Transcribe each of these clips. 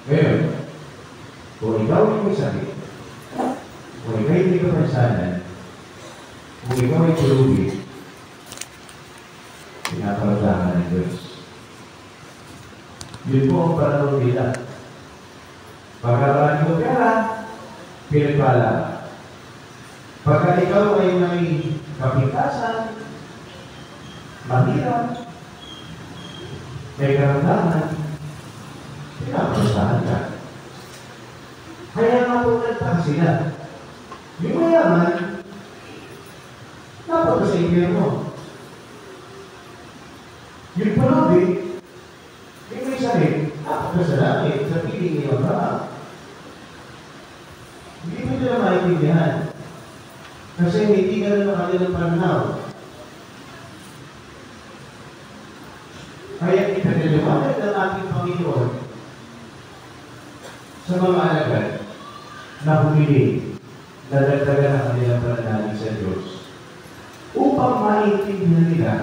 Ngayon, kung ikaw ay may sakit, kung ikaw ay may kapansanan, kung ikaw ay tulubi, pinaparamdaman ng Diyos. Yun po ang panahon nila. Pagkaraan mo pera, pinagpala. Pagka ikaw ay may kapitasan, mahirap, may karamdaman, pinaparamdaman ka. Kaya nga po nagtaka sila. Yung mayaman, dapat sa impyerno. Yung pulubi, yung may sakit, dapat sa langit, sa piling ni Abraham. Hindi mo nila maintindihan. Kasi hindi ka na kanilang pananaw. Kaya itiniliwanag ng ating Panginoon sa mga alagad na humili, na dagdagan ang kanilang pananalig sa Diyos upang maintindihan nila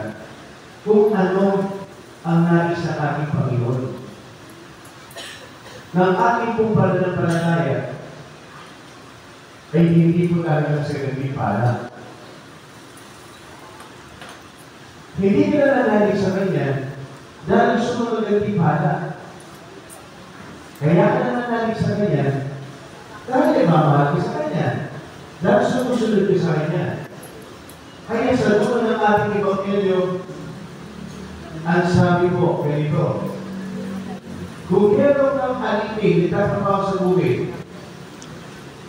kung ano ang nais ng ating Panginoon. Ng ating pong pananampalataya ay hindi po talagang sa ganipala. Hindi ka na nanalig sa Kanya dahil sumunod ang ganipala. Kaya ka na nanalig sa Kanya dahil mamahal ka sa Kanya. Dahil sumusunod ka sa Kanya. Kaya sa dulo ng ating Ebanghelyo, ang sabi po, ganito, kung meron ng alipin, itatrabaho sa bukid,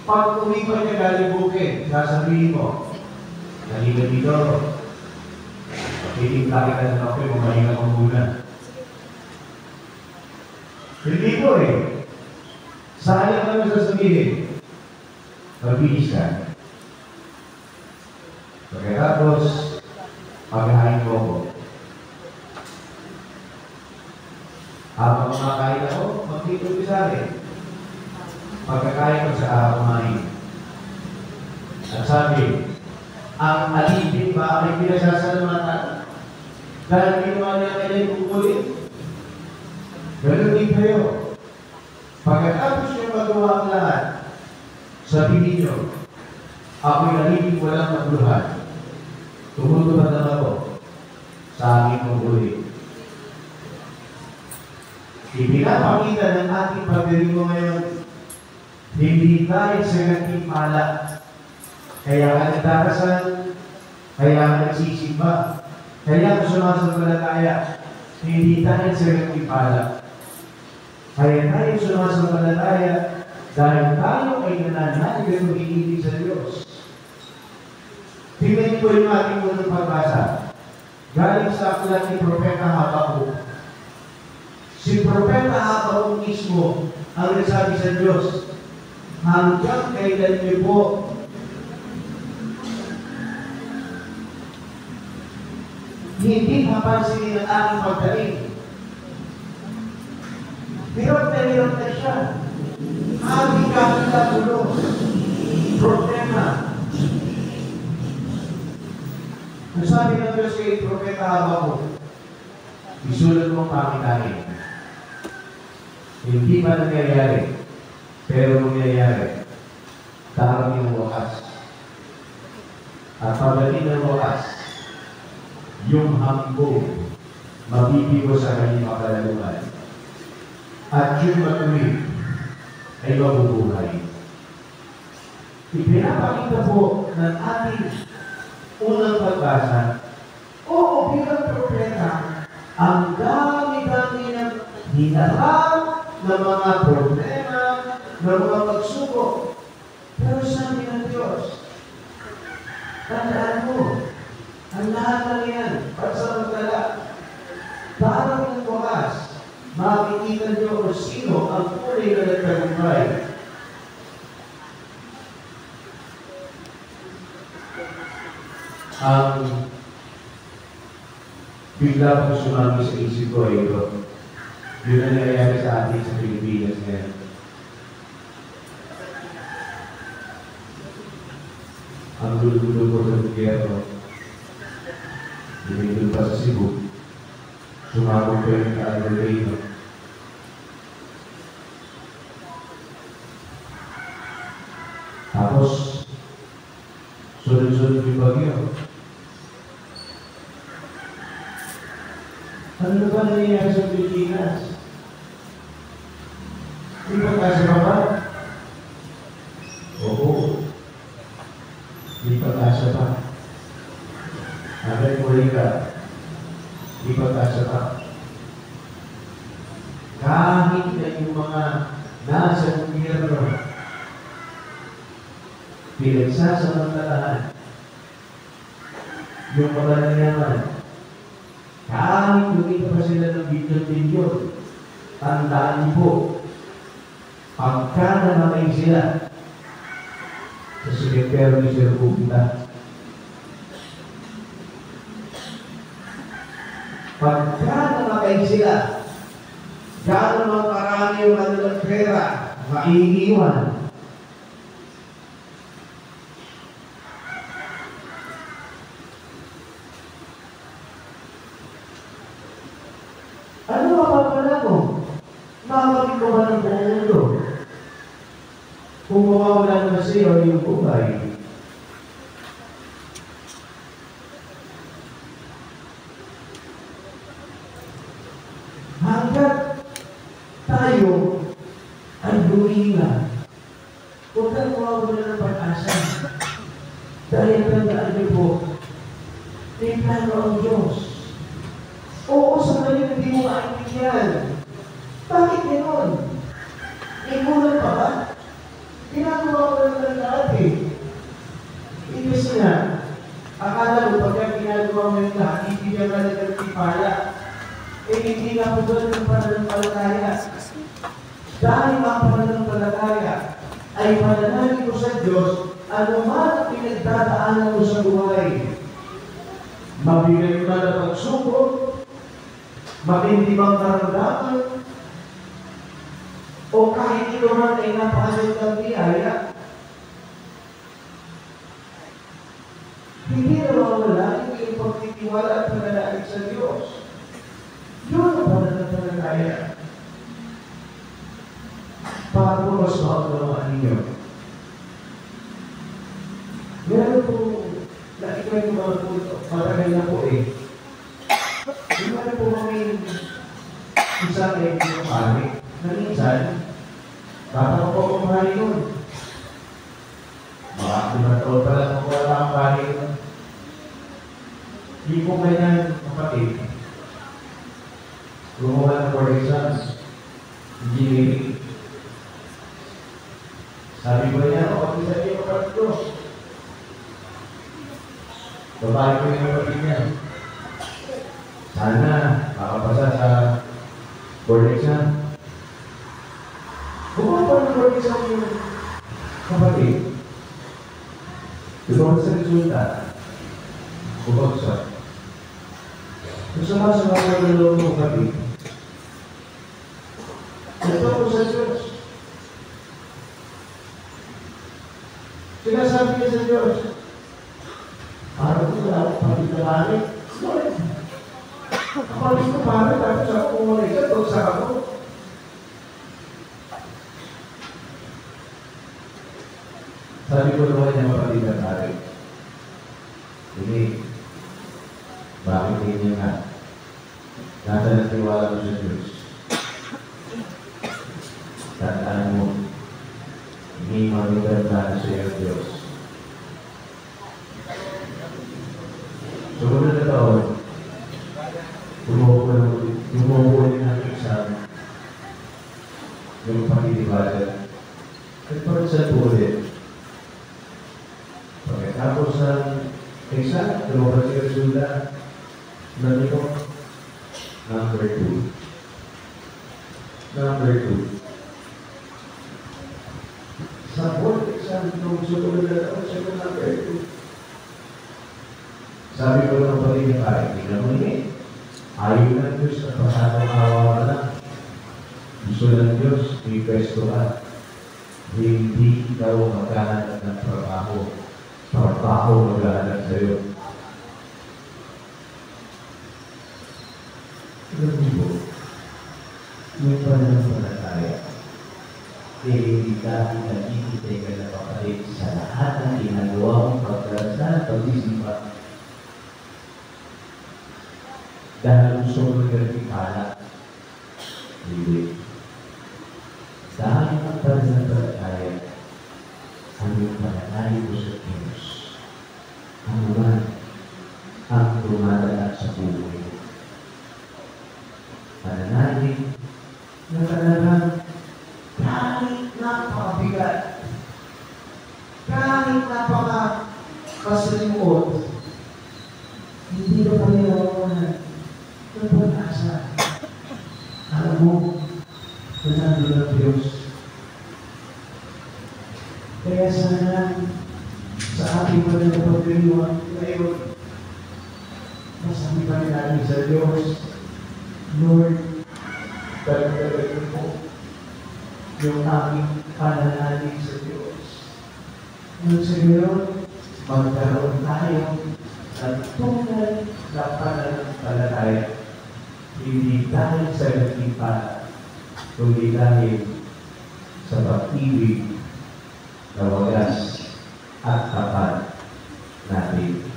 pag umipan niya galing bukid, sasabihin mo, halika dito, pagkitimpla kita ng kape, mamahinga ko muna. Hindi po eh. Sayang naman sasabihin, magbihis ka. Pagkatapos, pagkahain ko ko. Habang kumakain ako, magtitog ka sa akin. Pagkakain ko sa araw kumain. At sabi, ang alipin ba ay pinasasalamatan? Dahil ginawa niya kanyang kukulit? Ganun din kayo. Pagkatapos yung magawa ang lahat, sabihin niyo, ako'y alipin walang magluhan. Tumutupad lang ako sa aking kukulit. Ipinapakita ng ating pagdirigo ngayon, hindi tayo sa gantimpala. Kaya ka nagdarasal, kaya ka nagsisimba, kaya ka sumasampalataya, hindi tayo sa gantimpala. Kaya tayo sumasampalataya dahil tayo ay nananalig at mag-iibig sa Diyos. Tingnan ko yung ating unang pagbasa. Galing sa aklat ni Propeta Habakuk. Si Propeta Habakuk mismo ang nagsabi sa Diyos, hanggang kailan niyo po hindi mapansinin ang aking pagdating. Hirap na siya. Aming kakitagulo. Problema. Ang sabi ng Diyos kay Propeta Habakuk, isulat mo ang pakitain. Hindi pa nangyayari, pero mangyayari. Darating ang wakas. At pagdating ng wakas, yung hambog, mabibigo sa kanyang makalaluan. At yung matuwid ay mabubuhay. Ipinapakita po ng ating unang pagbasa, oo, bilang propeta, ang dami-dami ng hinarap ng mga problema, ng mga pagsubok. Pero sabi ng Diyos, tandaan mo, ang lahat ng yan, pansamantala, parang ng wakas, makikita niyo kung sino ang tunay na nagtagumpay. Ang bigla kong sumami sa isip ko ay ito. Yun ang nangyayari sa atin sa Pilipinas ngayon. Ang dulo-dulo ko sa gobyerno, dumidul pa sa Cebu, sumabog pa yung ka-Alvarado. Tapos, sunod-sunod yung bagyo. Ano ba nangyayari sa Pilipinas? Di ba kasi ba? Oo. Di ba kasi ba? Abay mo rin ka. Di ba kasi ba? Kahit na yung mga nasa gobyerno, pinagsasamantalahan yung mga nanyaman, kahit kumita pa sila ng bilyon-bilyon, tandaan niyo po, pagka namatay sila sa sekretary ni Sir Bugla, pagka namatay sila, gano'n mga karami yung kanilang pera, maiiwan. Ano mapapala mo? Makakapit ko ba ng buong mundo? Kung mawawala naman sa iyo yung buhay, hanggat tayo ay luminga, huwag kang mawawala ng pag-asa. Dahil tandaan niyo po, may plano ang Diyos. Oo, sa ngayon hindi mo maintindihan. Bakit gano'n? May gulat pa ba? Ginagawa ko lang lahat eh. Ibig na, akala mo pagka ginagawa mo yung lahat, hindi ka talagang tipala. Eh, hindi ka po doon ng pananampalataya. Dahil ang pananampalataya ay pananalig ko sa Diyos, ano man ang pinagdadaanan mo sa buhay. Mabigay ka na pagsubok, matindi bang karamdaman, o kahit ito man ay napakasalitang biyaya, hindi nawawala yung iyong pagtitiwala at pananalig sa Diyos. Yun ang pananampalataya. Para po mas makaunawaan ninyo. Meron po, nakikwento mga po, matagal na po eh. Yung ano po kami isang yung pari, na minsan, bata ko po kung pari nun. Mga pinataon pa lang kung wala ang pari nun. Hindi po ganyan kapatid. Gumawa ng for exams, engineering. Sabi ko niya, kapag isa niya kapatid ko. Babae ko yung kapatid niya. Sana makapasa sa board exam. Gumawa pa ng board exam yung kapatid. Gumawa sa resulta. Bubagsak. Kung sama-sama ko ng loob ng kapatid, ito ko sa Diyos. Sinasabi niya sa Diyos, parang ko wala akong pagkakali. Kapalik ko parang tapos ako kumulay ka, tugsa ako. Sabi ko naman niya mapagkakali. Hindi. Bakit hindi nga? Nasa natiwala mo sa Diyos. Tandaan mo, hindi magaganda sa iyo Diyos. Sumunod na taon, tumubo din ang exam yung pagtitiwala. Nagparasal po ulit. Pagkatapos ng exam, lumabas yung resulta. Nandito ko, number 2. Number 2. Sa board exam, nung sumunod na taon, siya ko number 2. Sabi ko ng pagiging kahit, hindi naman eh. Ayaw ng Diyos na pasatong awawa lang. Gusto ng Diyos, request ko ka. Hindi ikaw maghahanap ng trabaho. Trabaho maghahanap sa'yo. Alam mo, may pananampalataya. Dahil nag-ibigay ka na kapatid sa lahat ng ginagawa mong pagdarasal, pag-isipan. Dahil gusto mo nagkakipala. Hindi. Dahil ang pananampalataya, ang iyong pananalig mo sa Diyos, ang naman ang dumadala sa buhay. Pananalig na talagang kahit napakabigat, kahit napakasalimuot, hindi ka paliwawanan ng pag-asa. Alam mo, nandun ang Diyos. Kaya sana sa ating pananampalataya ngayon, masabi pa rin natin sa Diyos, Lord, dagdagan mo yung aming pananalig sa Diyos. Nung sa ngayon, magkaroon tayo ng tunay na pananampalataya. Hindi dahil sa nagtimpala, kundi dahil sa pag-ibig na wagas at tapat natin.